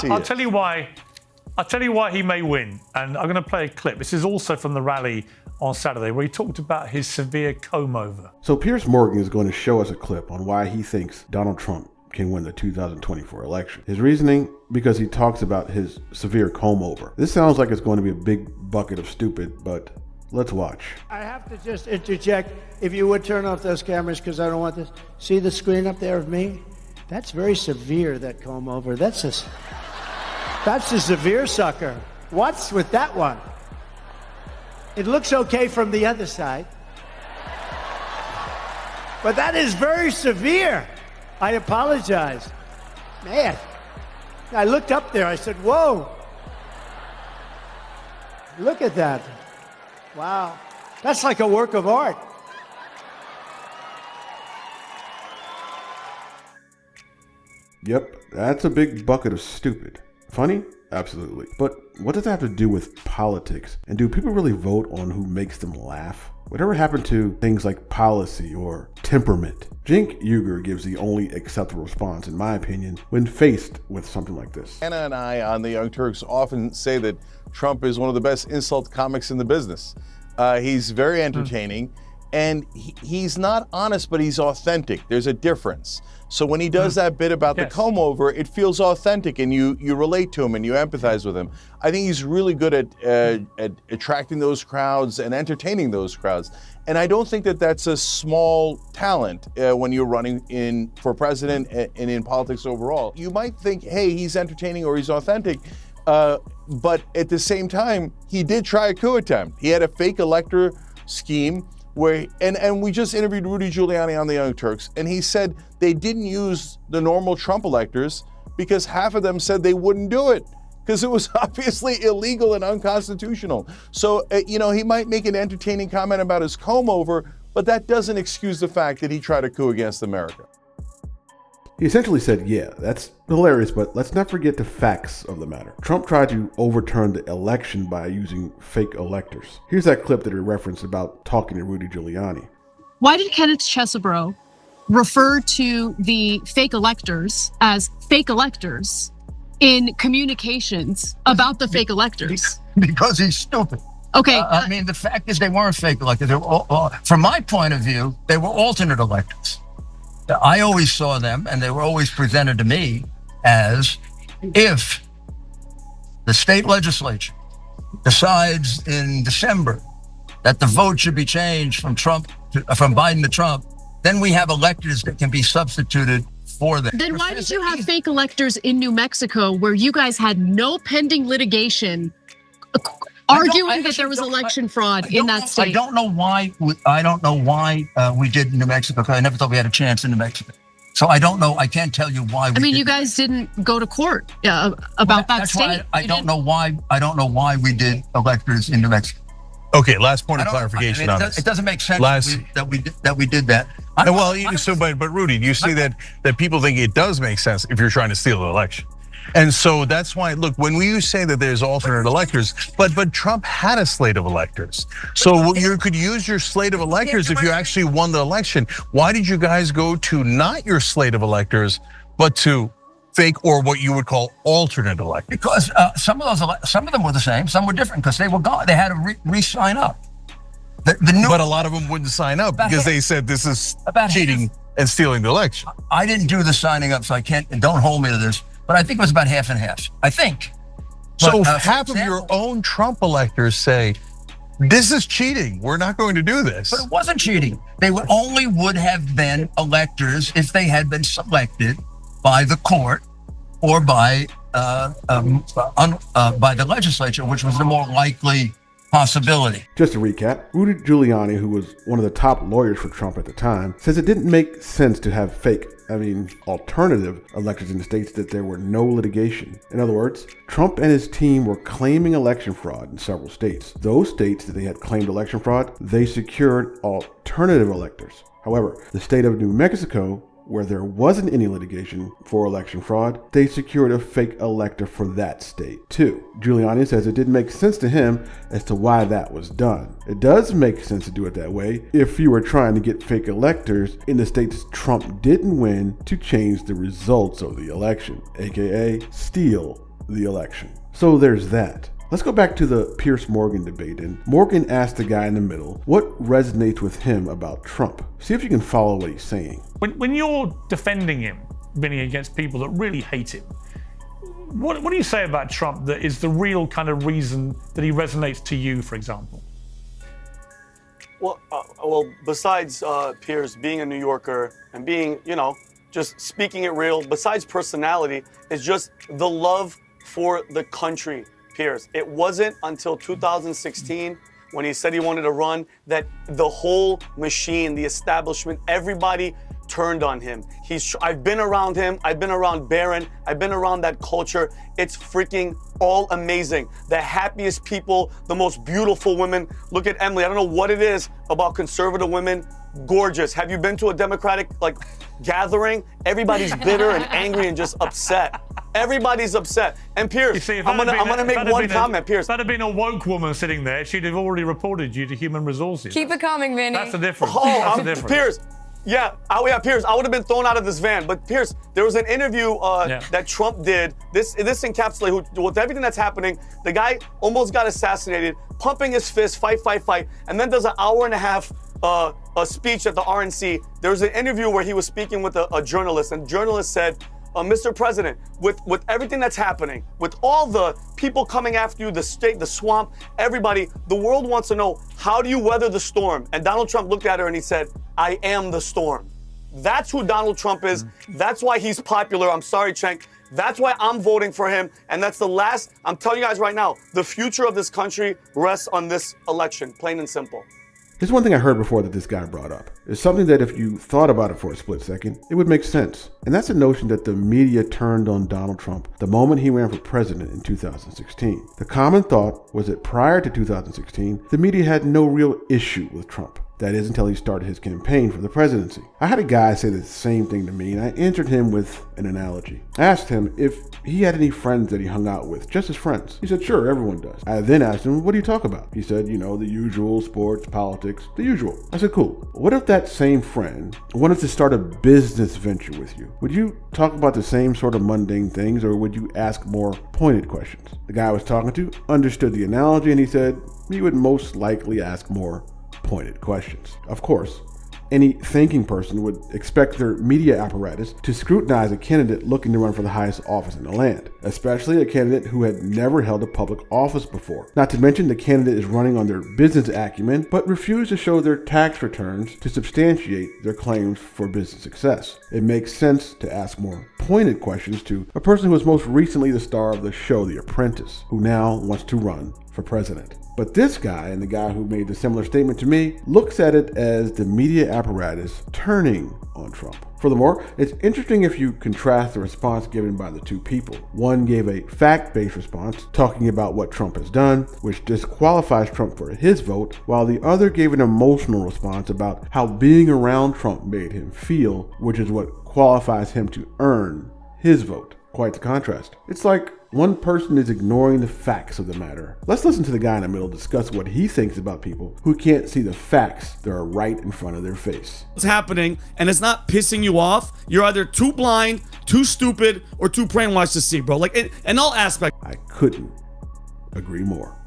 I'll tell you why. I'll tell you why he may win, and I'm going to play a clip. This is also from the rally on Saturday, where he talked about his severe comb-over. So Piers Morgan is going to show us a clip on why he thinks Donald Trump can win the 2024 election. His reasoning, because he talks about his severe comb-over. This sounds like it's going to be a big bucket of stupid, but let's watch. I have to just interject, if you would turn off those cameras, because I don't want this. See the screen up there of me? That's very severe, that comb-over. That's a severe sucker. What's with that one? It looks okay from the other side. But that is very severe. I apologize. Man, I looked up there. I said, whoa. Look at that. Wow. That's like a work of art. Yep, that's a big bucket of stupid. Funny? Absolutely. But what does that have to do with politics? And do people really vote on who makes them laugh? Whatever happened to things like policy or temperament? Cenk Uygur gives the only acceptable response, in my opinion, when faced with something like this. Anna and I on the Young Turks often say that Trump is one of the best insult comics in the business. He's very entertaining, and he's not honest, but he's authentic. There's a difference. So when he does that bit about the comb over, it feels authentic, and you relate to him and you empathize with him. I think he's really good at attracting those crowds and entertaining those crowds. And I don't think that that's a small talent when you're running for president and in politics overall. You might think, hey, he's entertaining or he's authentic, but at the same time, he did try a coup attempt. He had a fake elector scheme where, and we just interviewed Rudy Giuliani on the Young Turks, and he said they didn't use the normal Trump electors because half of them said they wouldn't do it because it was obviously illegal and unconstitutional. So, he might make an entertaining comment about his comb over, but that doesn't excuse the fact that he tried a coup against America. He essentially said, yeah, that's hilarious, but let's not forget the facts of the matter. Trump tried to overturn the election by using fake electors. Here's that clip that he referenced about talking to Rudy Giuliani. Why did Kenneth Chesebro refer to the fake electors as fake electors in communications about the fake electors? Because he's stupid. Okay. I mean, the fact is they weren't fake electors. They were from my point of view, they were alternate electors. I always saw them, and they were always presented to me as if the state legislature decides in December that the vote should be changed from Biden to Trump, then we have electors that can be substituted for them. Then why did you have fake electors in New Mexico where you guys had no pending litigation arguing that there was election fraud in that state? I don't know why we did in New Mexico, because I never thought we had a chance in New Mexico. So I don't know. I can't tell you why. You guys didn't go to court about that state. I don't know why we did electors in New Mexico. Okay, last point of clarification on this. It doesn't make sense that we did that. But Rudy, do you see that people think it does make sense if you're trying to steal the election? And so that's why, look, when you say that there's alternate electors, but Trump had a slate of electors. So you could use your slate of electors if you actually won the election. Why did you guys go to not your slate of electors, but to fake, or what you would call alternate electors? Because some of them were the same, some were different because they were gone. They had to re-sign up. But a lot of them wouldn't sign up because they said this is cheating and stealing the election. I didn't do the signing up, so I can't, and don't hold me to this. But I think it was about half and half. I think. So half of your own Trump electors say, this is cheating. We're not going to do this. But it wasn't cheating. They only would have been electors if they had been selected by the court or by the legislature, which was the more likely possibility. Just to recap, Rudy Giuliani, who was one of the top lawyers for Trump at the time, says it didn't make sense to have alternative electors in the states that there were no litigation. In other words, Trump and his team were claiming election fraud in several states. Those states that they had claimed election fraud, they secured alternative electors. However, the state of New Mexico, where there wasn't any litigation for election fraud, they secured a fake elector for that state too. Giuliani says it didn't make sense to him as to why that was done. It does make sense to do it that way if you were trying to get fake electors in the states Trump didn't win to change the results of the election, aka steal the election. So there's that. Let's go back to the Pierce-Morgan debate, and Morgan asked the guy in the middle what resonates with him about Trump. See if you can follow what he's saying. When you're defending him, Vinny, against people that really hate him, what do you say about Trump that is the real kind of reason that he resonates to you, for example? Well, besides Piers being a New Yorker and being, just speaking it real, besides personality, is just the love for the country. Piers. It wasn't until 2016 when he said he wanted to run that the whole machine, the establishment, everybody turned on him. I've been around him. I've been around Barron. I've been around that culture. It's freaking all amazing. The happiest people, the most beautiful women. Look at Emily. I don't know what it is about conservative women. Gorgeous. Have you been to a Democratic gathering? Everybody's bitter and angry and just upset. Everybody's upset. And Piers, I'm gonna make one comment, Piers. If that had been a woke woman sitting there, she'd have already reported you to human resources. Keep it coming, Vinny. That's the difference. That's the difference. Piers, Piers, I would have been thrown out of this van. But Piers, there was an interview that Trump did. This encapsulates with everything that's happening. The guy almost got assassinated, pumping his fist, fight, and then does an hour and a half a speech at the RNC. There was an interview where he was speaking with a journalist, and the journalist said, Mr. President, with everything that's happening, with all the people coming after you, the state, the swamp, everybody, the world wants to know, how do you weather the storm? And Donald Trump looked at her and he said, I am the storm. That's who Donald Trump is. That's why he's popular. I'm sorry, Cenk. That's why I'm voting for him. And that's the last, I'm telling you guys right now, the future of this country rests on this election, plain and simple. Here's one thing I heard before that this guy brought up. It's something that if you thought about it for a split second, it would make sense. And that's the notion that the media turned on Donald Trump the moment he ran for president in 2016. The common thought was that prior to 2016, the media had no real issue with Trump. That is, until he started his campaign for the presidency. I had a guy say the same thing to me, and I answered him with an analogy. I asked him if he had any friends that he hung out with, just as friends. He said, sure, everyone does. I then asked him, what do you talk about? He said, the usual, sports, politics, the usual. I said, cool. What if that same friend wanted to start a business venture with you? Would you talk about the same sort of mundane things, or would you ask more pointed questions? The guy I was talking to understood the analogy, and he said he would most likely ask more pointed questions. Of course, any thinking person would expect their media apparatus to scrutinize a candidate looking to run for the highest office in the land, especially a candidate who had never held a public office before. Not to mention the candidate is running on their business acumen, but refuse to show their tax returns to substantiate their claims for business success. It makes sense to ask more pointed questions to a person who was most recently the star of the show The Apprentice, who now wants to run for president. But this guy, and the guy who made the similar statement to me, looks at it as the media apparatus turning on Trump. Furthermore, it's interesting if you contrast the response given by the two people. One gave a fact-based response, talking about what Trump has done, which disqualifies Trump for his vote, while the other gave an emotional response about how being around Trump made him feel, which is what qualifies him to earn his vote. Quite the contrast. It's like one person is ignoring the facts of the matter. Let's listen to the guy in the middle discuss what he thinks about people who can't see the facts that are right in front of their face. What's happening, and it's not pissing you off. You're either too blind, too stupid, or too brainwashed to see, bro. In all aspects. I couldn't agree more.